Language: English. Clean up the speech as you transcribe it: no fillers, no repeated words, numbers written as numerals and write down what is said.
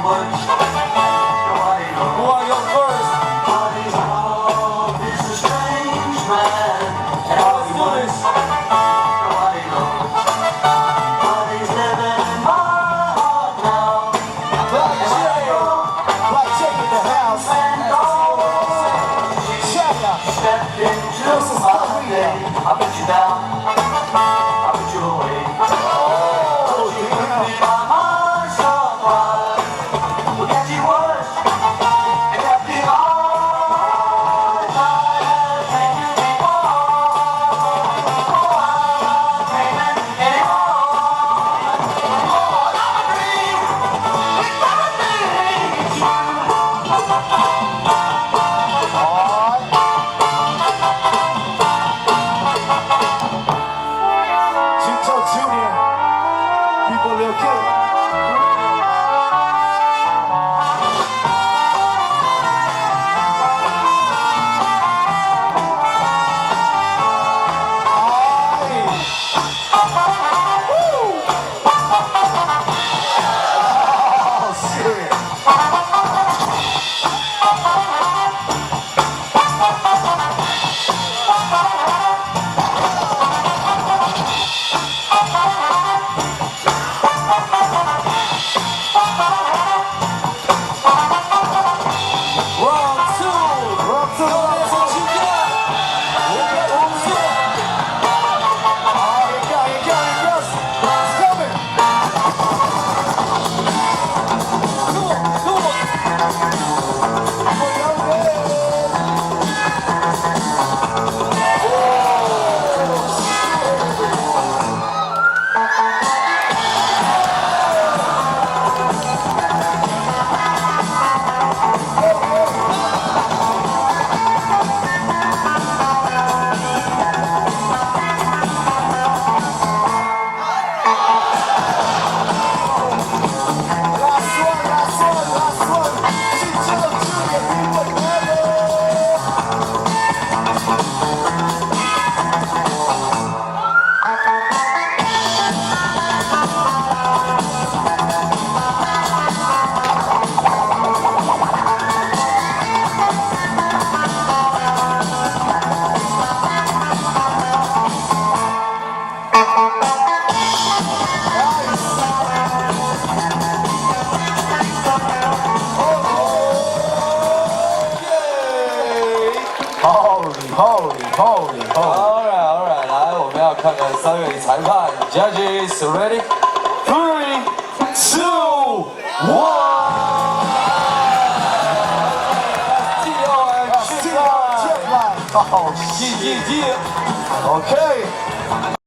Who are your first? Let's do this. Black J in the house. China. Stepped into my day. I put you down. I put you away. Oh, damn. My heart so bright. Look at you was. And kept it all. I had taken before. Oh, I'm not dreaming anymore. Oh, I'm a dream. It's not a dream. Chito Jr. People little kid. Oh, shit. Round two. Round two. That's what you got. Who's it? Oh, here it goes. It's coming. Come on. Last one. Chito Jr. People love it. Holy. Alright. 来，我们要看看3位裁判 Judges ready? 3, 2, 1. Chip line. Oh, Yeah. okay.